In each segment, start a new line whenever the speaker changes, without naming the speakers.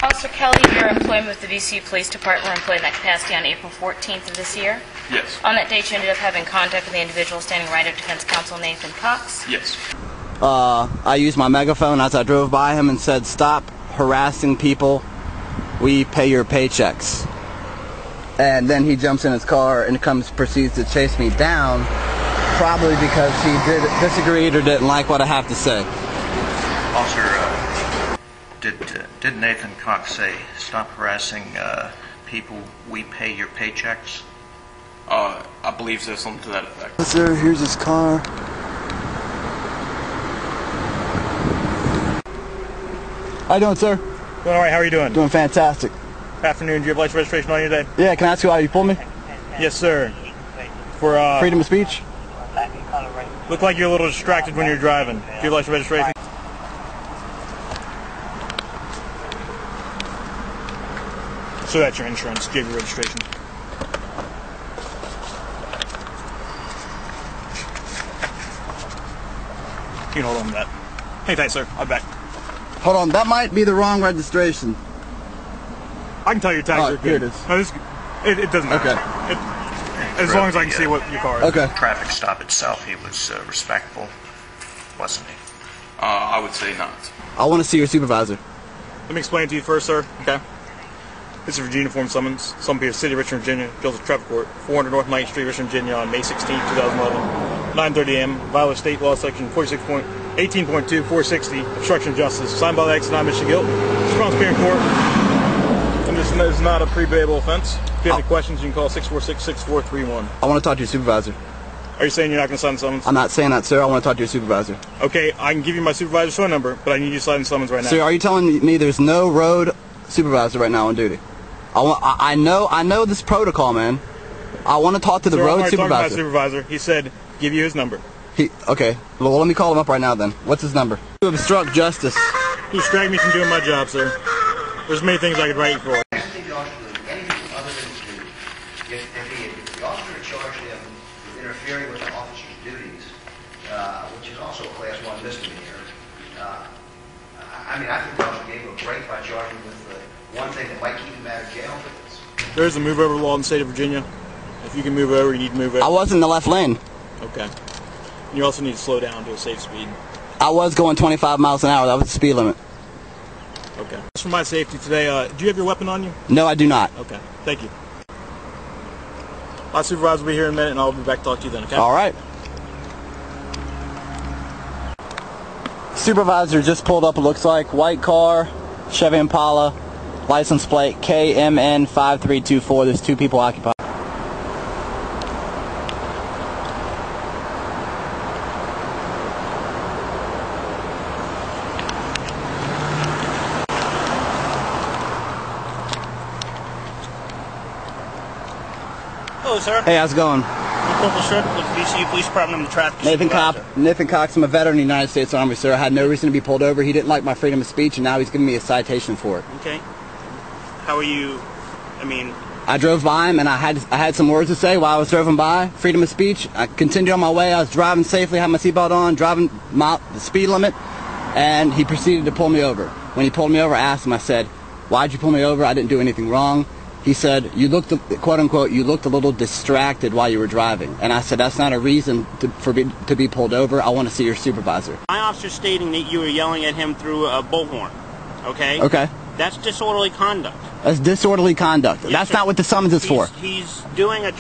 Officer Kelly, your employment with the VCU Police Department were employed in that capacity on April 14th of this year.
Yes.
On that date, you ended up having contact with the individual standing right of defense counsel Nathan Cox.
Yes.
I used my megaphone as I drove by him and said, "Stop harassing people. We pay your paychecks." And then he jumps in his car and proceeds to chase me down, probably because he disagreed or didn't like what I have to say.
Officer, did Nathan Cox say, "Stop harassing people, we pay your paychecks"?
I believe so, something to that effect.
Sir, here's his car. How you doing, sir?
Doing all right. How are you doing?
Doing fantastic.
Afternoon. Do you have license registration on you today?
Yeah, can I ask you how you pulled me?
Yes, sir. For
freedom of speech?
Look like you're a little distracted when you're driving. Do you have license registration? So that's your insurance. Do you have your registration? You can hold on to that. Hang tight, sir. I'll be back.
Hold on, that might be the wrong registration.
I can tell your tags are good.
Here it is.
No, it doesn't matter.
Okay.
As long as I can see what your car is.
Okay.
Traffic stop itself, he was respectful, wasn't he?
I would say not.
I want to see your supervisor.
Let me explain it to you first, sir. Okay. This is Virginia Form Summons. Summons City, Richmond, Virginia. Joseph Traffic Court, 400 North 9th Street, Richmond, Virginia, on May 16, 2011, 9:30 a.m. Violation State Law Section 18.2, 460, obstruction of justice. Signed by the ex non-Michigan guilt. Response appear in court. And this is not a pre-bailable offense. If you have any questions, you can call 646-6431.
I want to talk to your supervisor.
Are you saying you're not going to sign the summons?
I'm not saying that, sir. I want to talk to your supervisor.
Okay, I can give you my supervisor's phone number, but I need you to sign the summons right now.
Sir, are you telling me there's no road supervisor right now on duty? I know this protocol, man. I want to talk to the road supervisor.
My supervisor. He said, give you his number.
Okay. Well, let me call him up right now then. What's his number? To obstruct justice.
You distract me from doing my job, sir. There's many things I could write you for.
I think the officer would do anything other than his duty. If the officer charged him with interfering with the officer's duties, which is also a Class 1 misdemeanor, I mean, I think the officer gave him a break by charging him with one thing that might keep him out of jail.
There's a move over law in the state of Virginia. If you can move over, you need to move over.
I was in the left lane.
Okay. And you also need to slow down to a safe speed.
I was going 25 miles an hour. That was the speed limit.
Okay. Just for my safety today, do you have your weapon on you?
No, I do not.
Okay. Thank you. My supervisor will be here in a minute, and I'll be back to talk to you then, okay?
All right. Supervisor just pulled up, it looks like. White car, Chevy Impala, license plate KMN5324. There's two people occupied.
Hello, sir.
Hey, how's it going?
I'm Corporal Strick with the VCU Police Department. I'm the traffic
Nathan Cox, I'm a veteran of the United States Army, sir. I had no reason to be pulled over. He didn't like my freedom of speech, and now he's giving me a citation for it.
Okay. How are you?
I drove by him, and I had some words to say while I was driving by. Freedom of speech. I continued on my way. I was driving safely, had my seatbelt on, driving the speed limit, and he proceeded to pull me over. When he pulled me over, I asked him, I said, "Why'd you pull me over? I didn't do anything wrong." He said, "You looked, quote unquote, you looked a little distracted while you were driving." And I said, "That's not a reason to be pulled over. I want to see your supervisor."
My officer stating that you were yelling at him through a bullhorn. Okay?
Okay.
That's disorderly conduct.
That's disorderly conduct.
Yes,
That's
sir.
not what the summons is for.
He's doing a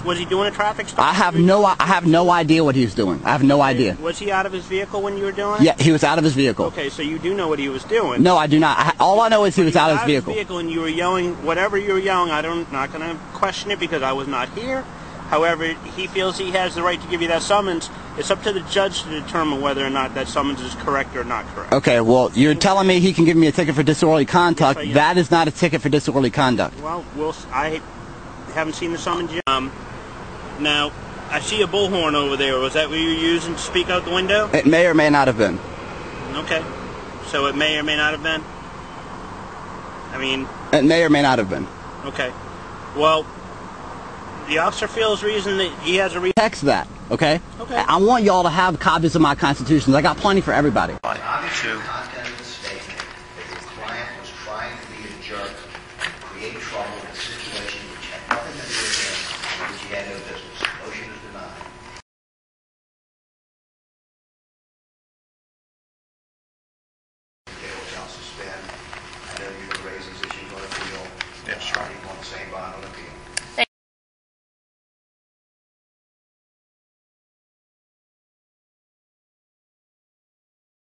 was he doing a traffic stop?
I have no idea what he was doing. I have no idea.
Was he out of his vehicle when you were doing it?
Yeah, he was out of his vehicle.
Okay, so you do know what he was doing.
No, I do not. All I know is he was out of his vehicle.
And you were yelling whatever you were yelling. I'm not going to question it because I was not here. However, he feels he has the right to give you that summons. It's up to the judge to determine whether or not that summons is correct or not correct.
Okay, well, you're telling me he can give me a ticket for disorderly conduct.
Yes,
that is not a ticket for disorderly conduct.
Well, I haven't seen the summons yet. Now, I see a bullhorn over there. Was that what you were using to speak out the window?
It may or may not have been.
Okay. So it may or may not have been?
It may or may not have been.
Okay. Well, the officer feels reason that he has a reason.
Text that, okay?
Okay.
I want y'all to have copies of my constitutions. I got plenty for everybody.
Obviously, the content of the statement that his client was trying to be People on the same bond on appeal.